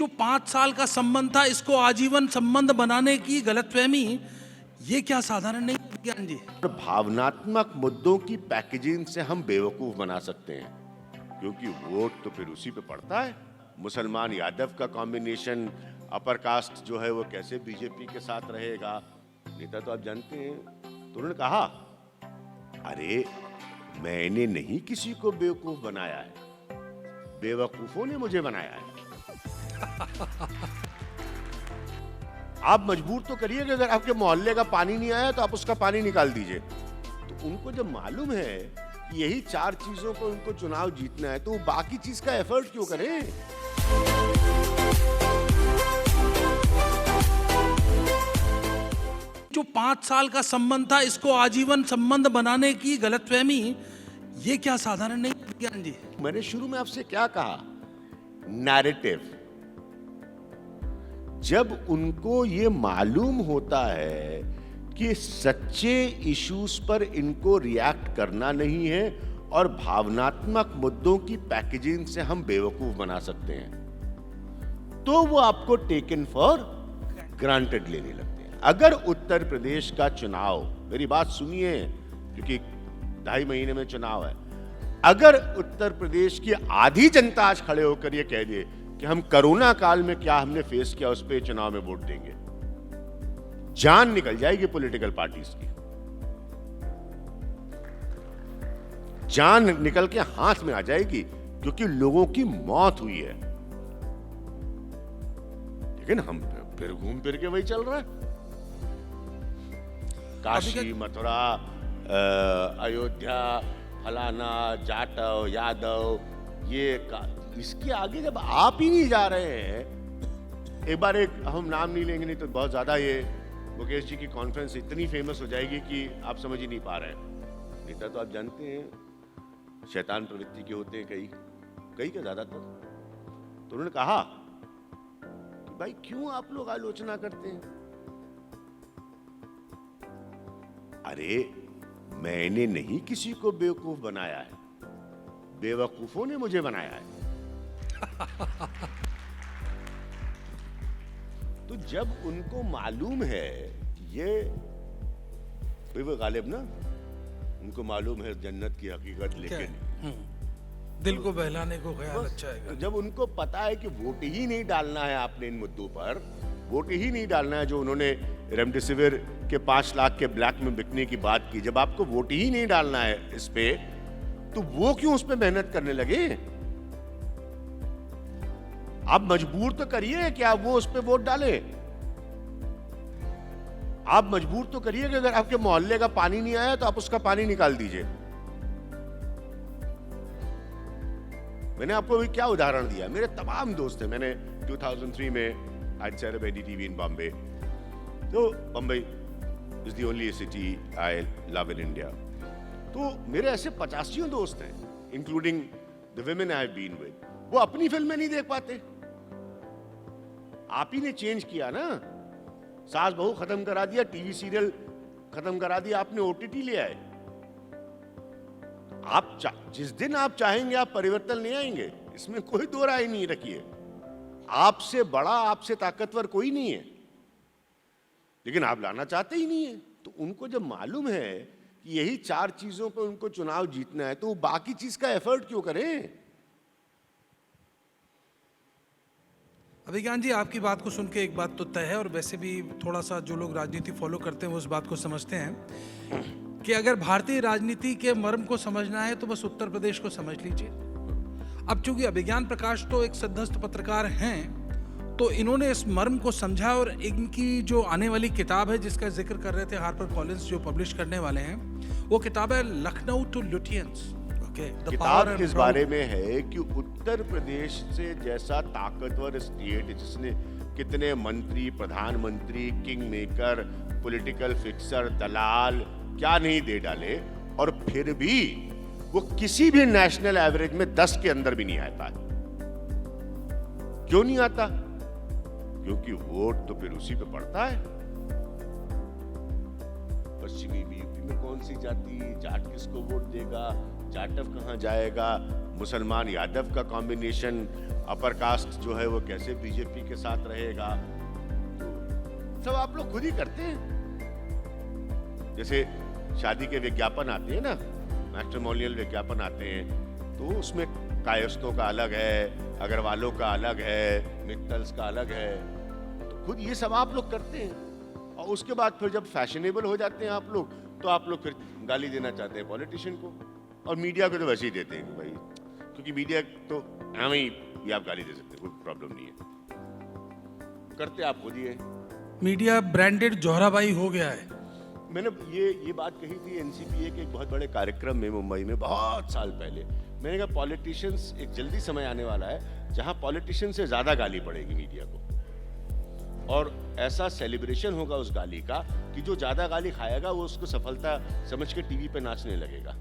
जो 5 साल का संबंध था इसको आजीवन संबंध बनाने की गलतफहमी, ये क्या साधारण नहीं है ज्ञान जी? भावनात्मक मुद्दों की पैकेजिंग से हम बेवकूफ बना सकते हैं, क्योंकि वोट तो फिर उसी पे पड़ता है। मुसलमान यादव का कॉम्बिनेशन, अपर कास्ट जो है वो कैसे बीजेपी के साथ रहेगा, नेता तो आप जानते हैं। तो उन्होंने कहा, अरे मैंने नहीं किसी को बेवकूफ बनाया है, बेवकूफों ने मुझे बनाया है। आप मजबूर तो करिए कि अगर आपके मोहल्ले का पानी नहीं आया तो आप उसका पानी निकाल दीजिए। तो उनको जब मालूम है कि यही 4 चीजों को उनको चुनाव जीतना है, तो वो बाकी चीज का एफर्ट क्यों करें? जो 5 साल का संबंध था इसको आजीवन संबंध बनाने की गलतफहमी, ये क्या साधारण नहीं है ज्ञान जी? मैंने शुरू में आपसे क्या कहा, नैरेटिव। जब उनको ये मालूम होता है कि सच्चे इश्यूज पर इनको रिएक्ट करना नहीं है और भावनात्मक मुद्दों की पैकेजिंग से हम बेवकूफ बना सकते हैं, तो वो आपको टेकन फॉर ग्रांटेड लेने लगते हैं। अगर उत्तर प्रदेश का चुनाव, मेरी बात सुनिए क्योंकि 2.5 महीने में चुनाव है, अगर उत्तर प्रदेश की आधी जनता आज खड़े होकर ये कह दे कि हम कोरोना काल में क्या हमने फेस किया उस पे चुनाव में वोट देंगे, जान निकल जाएगी पॉलिटिकल पार्टीज की, जान निकल के हाथ में आ जाएगी, क्योंकि लोगों की मौत हुई है। लेकिन हम फिर घूम फिर के वही चल रहा है। काशी, मथुरा, अयोध्या, फलाना, जाटव, यादव, इसके आगे जब आप ही नहीं जा रहे हैं, एक बार हम नाम नहीं लेंगे, नहीं तो बहुत ज्यादा ये मुकेश जी की कॉन्फ्रेंस इतनी फेमस हो जाएगी कि आप समझ ही नहीं पा रहे हैं। नेता तो आप जानते हैं शैतान प्रवृत्ति के होते हैं, कई का ज्यादातर। तो उन्होंने कहा कि भाई क्यों आप लोग आलोचना करते हैं? अरे मैंने नहीं किसी को बेवकूफ बनाया है, बेवकूफों ने मुझे बनाया है। तो जब उनको मालूम है कि ये वो गालिब ना, उनको मालूम है जन्नत की हकीकत, लेकिन दिल को बहलाने को ख्याल अच्छा है। तो जब उनको पता है कि वोट ही नहीं डालना है आपने इन मुद्दों पर, वोट ही नहीं डालना है, जो उन्होंने रेमडेसिविर के 5 लाख के ब्लैक में बिकने की बात की, जब आपको वोट ही नहीं डालना है इस पे, तो वो क्यों उस पे मेहनत करने लगे? आप मजबूर तो करिए कि आप वो उस पे वोट डालें। आप मजबूर तो करिए कि अगर आपके मोहल्ले का पानी नहीं आया तो आप उसका पानी निकाल दीजिए। मैंने आपको अभी क्या उदाहरण दिया, मेरे तमाम दोस्त हैं। मैंने 2003 में I set up ADTV in Bombay. तो Bambai is the only city I love in India. तो मेरे ऐसे 85 दोस्त हैं, including the women I have been with, वो अपनी फिल्में नहीं देख पाते। आप ही ने चेंज किया ना, सास बहू खत्म करा दिया, टीवी सीरियल खत्म करा दिया, आपने ओटीटी ले आए। आप जिस दिन आप चाहेंगे आप परिवर्तन ले आएंगे, इसमें कोई दो राय नहीं रखिए। आपसे बड़ा, आपसे ताकतवर कोई नहीं है, लेकिन आप लाना चाहते ही नहीं है। तो उनको जब मालूम है कि यही 4 चीजों पर उनको चुनाव जीतना है, तो वो बाकी चीज का एफर्ट क्यों करें? अभिज्ञान जी, आपकी बात को सुन के एक बात तो तय है, और वैसे भी थोड़ा सा जो लोग राजनीति फॉलो करते हैं वो उस बात को समझते हैं कि अगर भारतीय राजनीति के मर्म को समझना है तो बस उत्तर प्रदेश को समझ लीजिए। अब चूंकि अभिज्ञान प्रकाश तो एक सद्धस्त पत्रकार हैं, तो इन्होंने इस मर्म को समझा, और इनकी जो आने वाली किताब है जिसका जिक्र कर रहे थे हार्पर कॉलिंस जो पब्लिश करने वाले हैं, वो किताब है लखनऊ टू लुटियंस। किताब किस बारे में है कि उत्तर प्रदेश से जैसा ताकतवर स्टेट जिसने कितने मंत्री, प्रधानमंत्री, किंग मेकर, पॉलिटिकल फिक्सर, दलाल क्या नहीं दे डाले, और फिर भी वो किसी भी नेशनल एवरेज में 10 के अंदर भी नहीं आता। क्यों नहीं आता? क्योंकि वोट तो फिर उसी पे पड़ता है। पश्चिमी यूपी में कौन सी जाति, जाट किसको वोट देगा, जाटव कहां जाएगा, मुसलमान यादव का कॉम्बिनेशन, अपर कास्ट जो है वो कैसे बीजेपी के साथ रहेगा, सब आप लोग खुद ही करते हैं। जैसे शादी के विज्ञापन आते हैं ना, मैट्रिमोनियल विज्ञापन आते हैं, तो उसमें कायस्थों का अलग है, अग्रवालों का अलग है, मित्तल्स का अलग है, तो खुद ये सब आप लोग करते हैं। और उसके बाद फिर जब फैशनेबल हो जाते हैं आप लोग, तो आप लोग फिर गाली देना चाहते हैं पॉलिटिशियन को, और मीडिया को तो वैसे ही देते हैं कि भाई, क्योंकि मीडिया तो हमें ही ये आप गाली दे सकते हैं, कोई प्रॉब्लम नहीं है, करते आप खुद ही है। मीडिया ब्रांडेड जोहराबाई हो गया है। मैंने ये बात कही थी एनसीपीए के एक बहुत बड़े कार्यक्रम में मुंबई में बहुत साल पहले। मैंने कहा पॉलिटिशियंस, एक जल्दी समय आने वाला है जहां पॉलिटिशियन से ज्यादा गाली पड़ेगी मीडिया को, और ऐसा सेलिब्रेशन होगा उस गाली का कि जो ज्यादा गाली खाएगा वो उसको सफलता समझ के टीवी पे नाचने लगेगा।